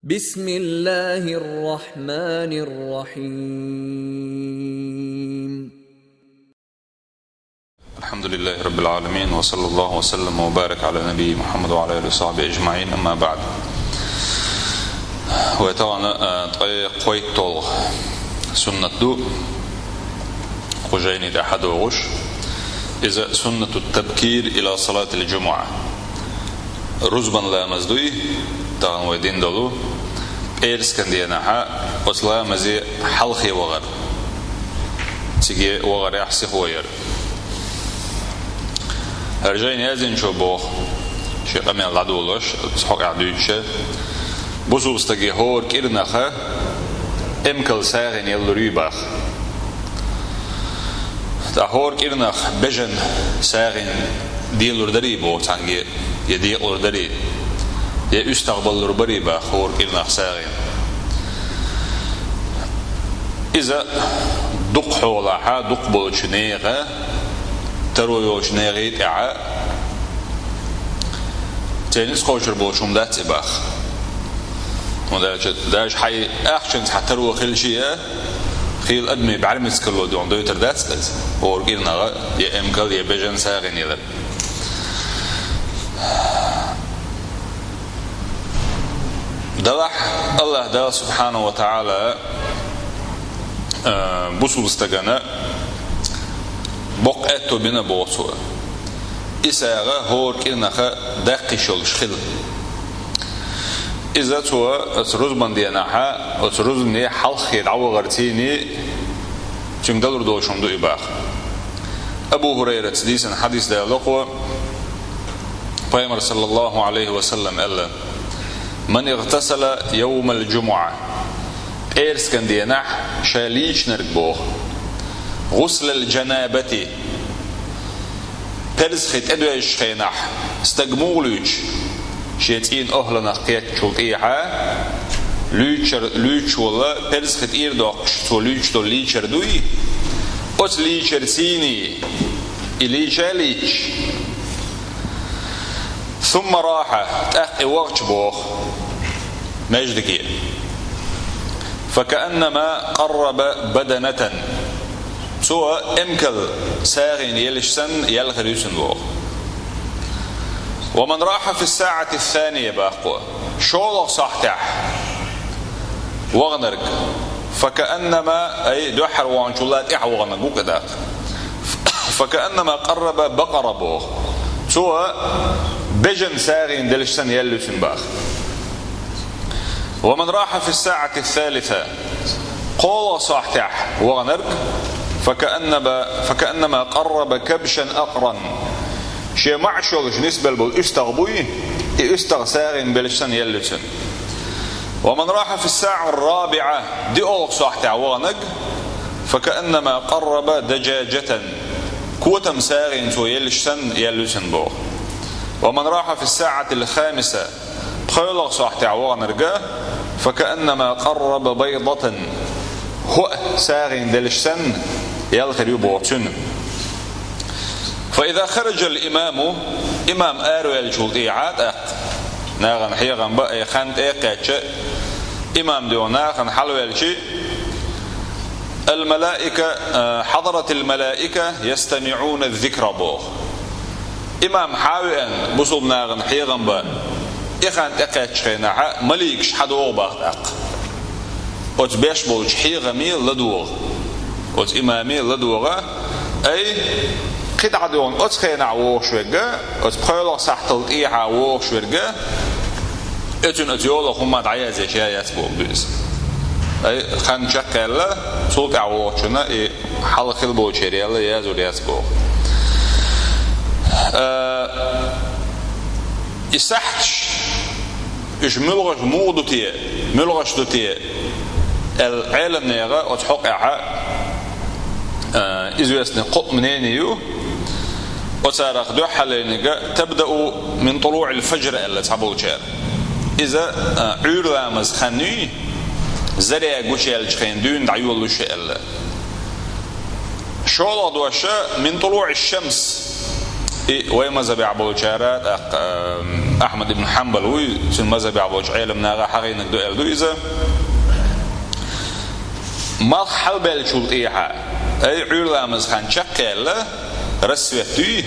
بسم الله الرحمن الرحيم. الحمد لله رب العالمين، وصلى الله وسلم وبارك على نبي محمد وعلى آله وصحبه أجمعين. أما بعد، وطبعا قويت طول سنة دو قجيني أحد وغش إذا سنة التبكير إلى صلاة الجمعة رزبا لا مزدوي طبعا ويدين دولو إيرسكن ديناها وصلا مزي حلخي وغر تيجي وغر يحسخ وير هرجين يازين شو بوخ شي قمي العدولش تحق عدوشة بوزو استجي هور كيرناخا امكل ساغن يلريباخ تا هور كيرناخ بجن ساغن ديلور دريبو تانجي يديقلور دري يا استقبل ربريباخ هور كيرناخ ساغن إذا دق حولها دق بولشنيغا ترويوش نيغيت إعاء تانيس خوشر بوشم دات باخ وداش حي أخشنت حتى رو خيل شيء خيل أدمي بعلمس كله دون دويتر دات ورقينا يا إمكال يا بيجن ساغن يذر دلح الله دال سبحانه وتعالى بوصل استجنا بقعته بنا بوصل إساغا هور كيرناخا داقي شولش خل إذا توا أتروزبان ديناها أتروزني حلخي دعوة غرتيني تنقدر دوشم دو إباخ أبو هريرة تديسن حديث دا لقوة پیغمبر صلى الله عليه وسلم قال من اغتسل يوم الجمعة إيرسكن ديناح شاليش نرقبوه غسل الجنابة ترزخت أدوش خيناح استقمولوش شيتين أهلنا قيت شلطيحة لوش ولا ترزخت إيردوش تو لوش تو ليشر دوي أت ليشر سيني إليشا ليش ثم راح تأخي وقت بوخ مجدكي فكأنما قرب بدنة سوى امكل ساغين يلشسن يلغريسن بوخ ومن راح في الساعة الثانية باقوى شولق صحتح وغنرق فكأنما أي دوحر وانشولات إعوغنق وكذا فكأنما قرب بقرة بوخ سوى بجن ساغين دلشسن يلشسن باخ ومن راح في الساعة الثالثة قول صحتح وغنرق فكأنما قرب كبشا أقرن شيء معشوغش نسبة بالإستغبوي إستغساغين بلشسن يلشسن ومن راح في الساعة الرابعة دي أوغ صحتح وغنق فكأنما قرب دجاجة كوتم ساغين تو يلشسن بوغ ومن راح في الساعة الخامسة خيلق صحتح وغنرقه فكأنما قرب بيضة هو ساغين دلشسن يلخر يبوغتن فإذا خرج الإمام إمام آرو الجلطيعات ناغن حيغن بقى خانت إيقاتش إمام ديو ناغن حلو الشي الملائكة حضرت الملائكة يستمعون الذكر بوغ إمام حاوئن بصوب ناغن حيغن بقى إخانت إيقاتش خيناها مليكش حدوغ باغ أت بيش بولش حيغمي لدوغ أت إمامي لدوغ أي قطع دون أت خينا ووش وجا أت بخيلق سحتل إيحا ووش وجا أتون أتيولق هم دعيا زي شيء يسبوع بيس أي خان شكله صوت عووشنا إيه حلق البوشيري الله يزور يسبوع يسحش إيش ملغش مودتي ملغش دوتي العالم نيغا أتحقع إزويسني قط منينيو وسارخ دو حالينيغا تبدأ من طلوع الفجر اللي تحبو جار إذا عور لامز خاني زريا قوشي الجخين دون دعيو اللوشي اللي شولا دوشا من طلوع الشمس ويمز بيعبو جارات أحمد بن حنبل وي سن مذهب عبوش علم ناغا حقينك دو ألدو إذا ما حل بالشول إيها أي علامز خان شكل رسوتي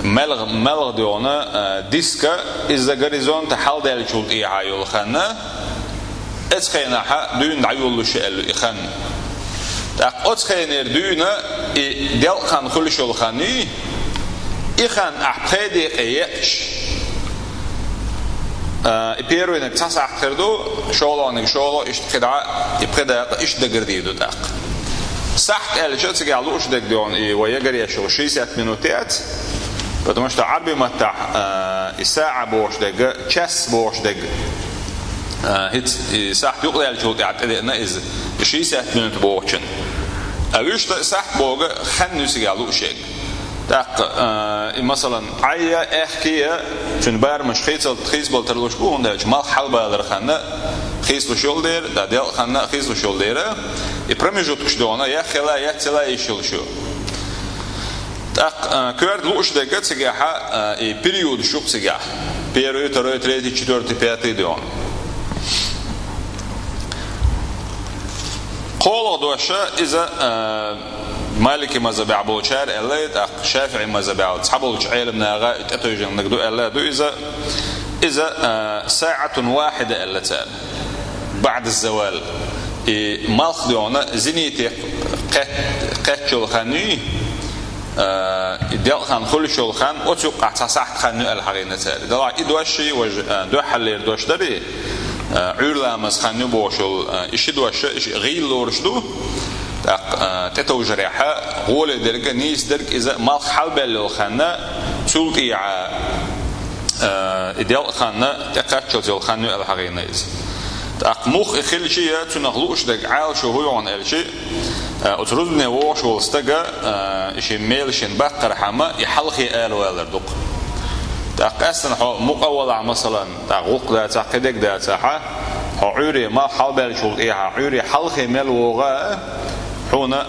ملغ ديونا ديسكا إذا غريزون تحل بالشول إيها يول خانا اتخينا حا دون دعيول شيء إخان اتخينا دونا ديال خان كل شول خاني إخان أحبادي قيش إبيروينك تسع خردو شغلانك شغله إشتقدع يبقدع إشتقرديدو تاق صح الجت سجعلو إشتقدون ويجري شغل 60 минутات потому что عربي متاع الساعة بوش دق chess بوش دق هيت صح يقول الجود يعتقد إذا 60 минут بوشن أيش صح بوجا خن سجعلو شيء تاق مثلا عيا احكيه چون بار مش خيس بالترلوش بو هنده ما حل بالر خنده خيس لشول دير دا ديال خنده خيس لشول دير и промежуток что она я хела я цела ещё так кварт луч дага цега и период шуп цега первый второй третий четвертый пятый дон قول دوشه اذا مالكي مذهب ابو شار الله شافعي مذهب اصحابه علم ناغا تتوجن نقدو الله دو اذا ساعه واحده الا بعد الزوال مالخ ديونا زنيتي قتل خاني ديال خان كل شغل خان وتوقع تصح خانو الحقيقه تاعي دابا يدوشي دو حل دوش دري علامز خانو بوشل ايش دوش غير لورشدو تتوجريحة غولة درجة نيس درج إذا ما حل بالو خانة سلطي إديال خانة تقتل زل خانة الحقيقة إذا مخ خل شيء تنخلوش درج عال شو هو عن الشيء أترزني وش والستجا إشي ميل شين بقر حما يحلقي آل ولا دق أصلا مقاولة مثلا غوق ده تعقدك ده تاعها عوري ما حل بالشول إيها عوري حلقي ميل وغا هنا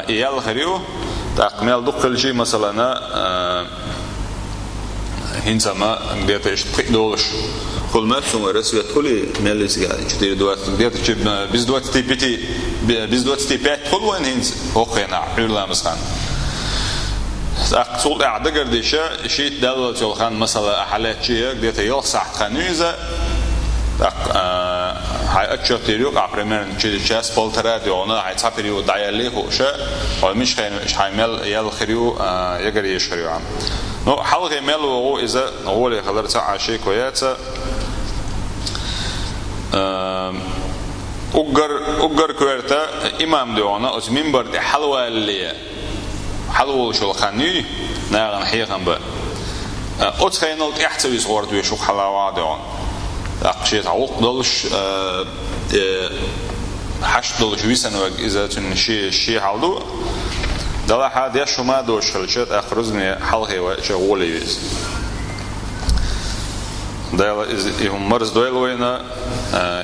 إيال خريو تأكمل دخل شيء مثلاً هنسما قدرت إشتقي دولش كل ما تسمى رسوي كل مالس قاعد كتير دوات قدرت تجيب بس دوات تيبتي بس دوات تيبات كل وين هنس هوقينا عيلا مسخان أقصد أعتقد قرديشة شيء دلوا تلخان مثلا حالات شيء قدرت يلصق خنيزة هاي أشياء تريوك عبرمن شيء شاس بالتراد يونا هاي تابريو دايالي خوشة ومش خين حيمل يال خريو يجري يشريو عم نو حلقة مل وهو إذا هو اللي خلرت عشيء كويسة أجر كويرتا إمام ديونا أس منبر دي حلوة اللي حلوة شو خاني ناقن حيقن ب أتخينلت إحتوي صورت ويشوف حلاوة ديون أقشيت عوق دلش حشت دلش ويسن إذا تنشي حالدو دلا حد يشو ما دوش خلشت أخرزني حلقي وشغولي ويز دلا يهم مرز دويل وينا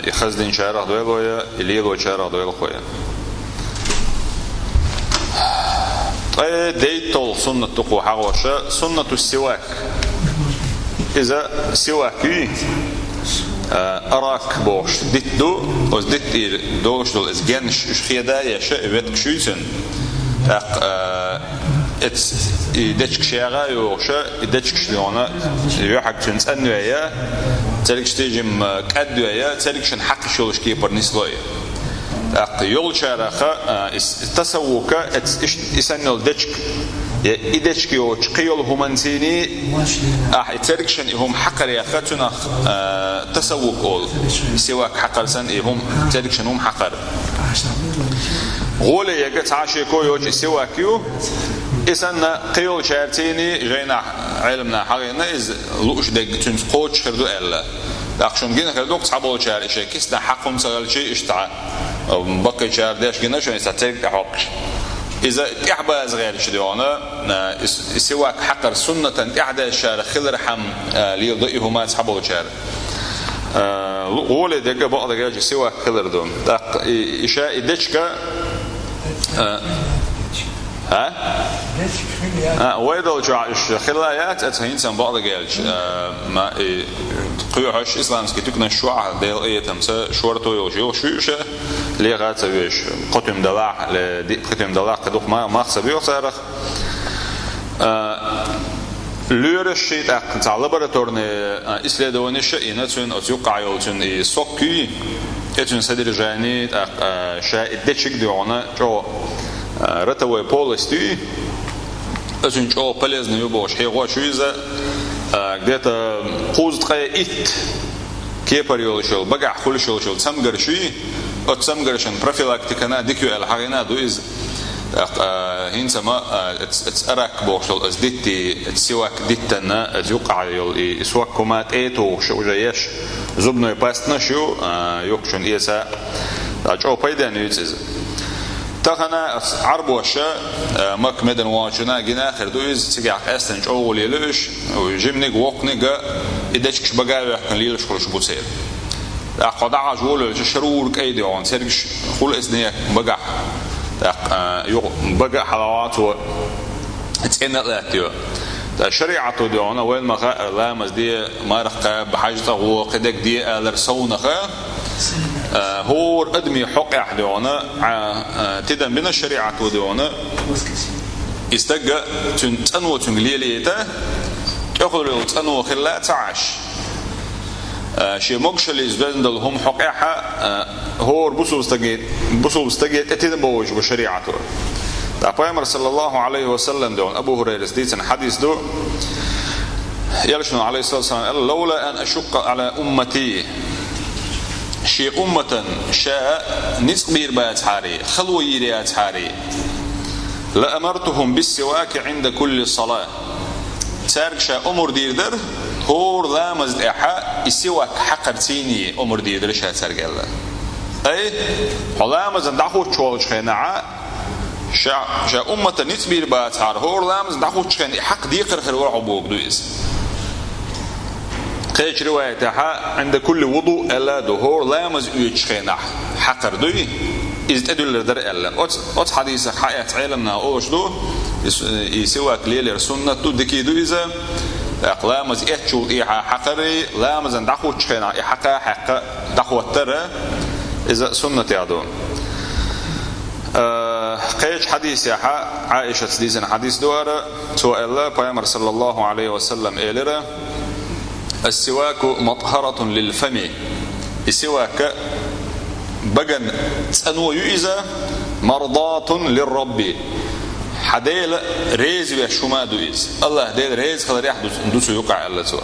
يخزدين شارع دويل ويا يليلو شارع دويل خويا ديتول سنة تقو حغوشة سنة السواك إذا سواكي أراك بوش ديتو أز ديت دوش دول إزجنش خيدا يشاء بيتك شويسن إدتش شيعة يوشة إدتش شلونه يوحك تنس أنوية تلك تيجم كأدوية تلك شن حق شولش كيبر نسلوية يول شارخة التسوق إسنول دتش إدتش كيوش قيول همانسيني تلك شن هم حقر ياختنا تسوق أول سواك حقر سن هم تلك شن هم حقر غولي يقت عاشيكو يوجي سواكيو إسنا قيول شارتيني جينا علمنا حقيقنا إز لوش دق تنس قوش خردو إلا أخشون جينا خردوك صعبو شار إشي كيسنا حقهم سغل شيء إشتعا بقي شار داش جينا شون يستطيق حقش إذا إحبا أزغير شديونا سواك حقر سنة إحدى الشار خلر حم ليضئهما صعبو شار غولي دق بقى دقاجي سواك خلر دوم إشاء دشكا ها ويدل جاش خلايات أتهين سن بعض جالش ما قيوحش إسلام سكتوكنا شوع ديل إيه تمسا شورتو يوجيو شوشة لغات سويش قتم دلاع قتم دلاع كدوق ما خسبيو صارخ لورش تاع لابوراتورني إسلادونيش إنتون أتوقع يوتون سوكي إتون سدير جاني شاء الدشك ديونا جو رتوي بولستي أتون جو بلزن يبوش حيوة شويزة где-то قوز تقايا إت كيبر يولشل بقع خلشل تسمغر شوي أو تسمغرشن بروفيلاكتيكنا ديكيو الحقينا دويز هينسما أراك بوشل أزدتي تسواك دتنا أتوقع يول إسواك كمات إيتو شو جايش زبنو يباستنا شو يوكشون إيسا أجو بيدان يتز تخنا عربوشة مك مدن واجنا جنا آخر دويز تجع أستنج أول يلوش وجمنك وقنك إدشكش بقى يحكن ليلش خلش بوسير قد عجول الشرور كأيدي عن سرقش خل إسنيك بقى بقى حلوات و تسكن الأتيو الشريعة ديونا وين ما لا مزدي ما رخ بحاجته هو قدك دي الرسونخه هو أدمي حق أحدونا تدم بين الشريعة وديونا استجى تنو تنجليليته يأخذ له تنو خلا تعش شيء مقشل يزدل هم حق هو بصوب استجيت تدم بوج بشريعته أبوامر صلى الله عليه وسلم دون أبو هريرة ديت حديث دو يلشن عليه الصلاة والسلام لولا أن أشق على أمتي شيء أمة شاء نسبير بات حاري خلو يريات حاري لأمرتهم بالسواك عند كل صلاة تارك شاء أمر ديردر هور لامز إحاء السواك حقرتيني أمر ديردر شاء تارك الله أي لامز ندعو تشوالش خيناعا شاء أمة نسبير بات حار هور لامز ندعو تشخين حق ديقر خلو عبوك دويز قيش رواية عند كل وضوء ألا دهور لامز يتشخينح حقر دوي إذ تدل در ألا أت حديث حياة علمنا أوش دو يسواك ليلر سنة دو دكي دو إذا لامز يتشو إيحا حقري لامز ندخو تشخينح إحقا حق دخو الترى إذا سنة يعدو قيش حديث يحا عائشة سديسن حديث دوارة سوى الله بيامر صلى الله عليه وسلم إليرا السواك مطهرة للفم السواك بجن تنو يؤذى مرضاة للرب حديل ريز وشما دويز الله ديل ريز خلال يحدث ندوس يقع الله سوا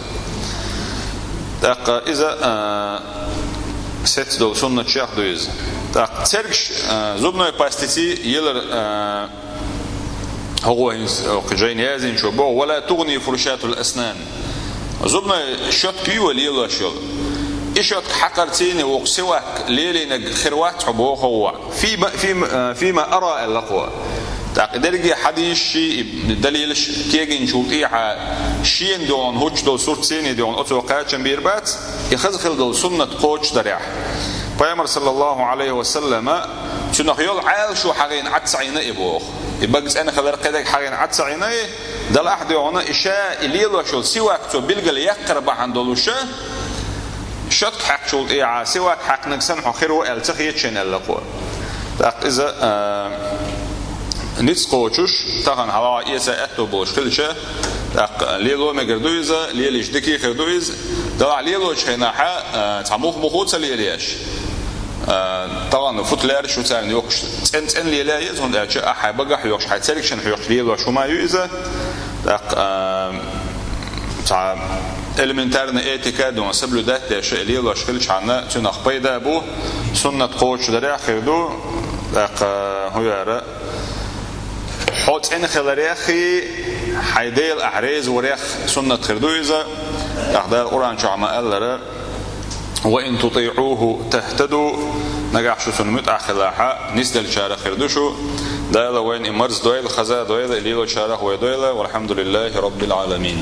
إذا ست دول سنة شيخ دويز تركش زبنة باستيتي يلر هو جاين يازين شو ولا تغني فرشات الأسنان زبنا شوت كيو ليلا شل إيشوت حقرتيني وقسواك ليلين خروات حبوه هو فيما أرى اللقوة تقدرجي حديث شيء دليل كيجين شوطيها شين دون هوش دول صورت سيني دون أتوقعات بيربات يخزخل دول سنة قوش دريح بيامر صلى الله عليه وسلم تنخيل عال شو حقين عتسعينا إبوه يبقى أنا خلال قدك حقين عتسعينا دل أحد يونا إشاء الليل شو سواك تو بلغل يقرب عن دولوشة شتك حق شو إيعا سواك حق نكسن حخير والتخيتشن اللقوة إذا نتسقوشوش تغن هوا إيسا أتو بوش خلشة ليلو مقردويزة ليليش دكي خردويز دل ليلو شخيناحا تعموخ مخوصة ليليش طبعا فتلار شو تاني يوكش تن ليلايز هون أشياء حبقح يوكش حتسلك شن حيوكش ليلو شو ما يوزا تاع elementarna etika دون سبلو ده أشياء ليلو شخلش عنا تنخ بيدا بو سنة قوش دريع خردو هو يرى حوت إن خلاريخي حيديل أحريز وريخ سنة خردو إذا أخدار قرآن شو عما قال وإن تطيعوه تهتدوا نجح شو سنمت أخلاها نسدل شارع خردوشو دايلا وين إمرز دويل خزا دويل ليلو شارع هو دويل والحمد لله رب العالمين.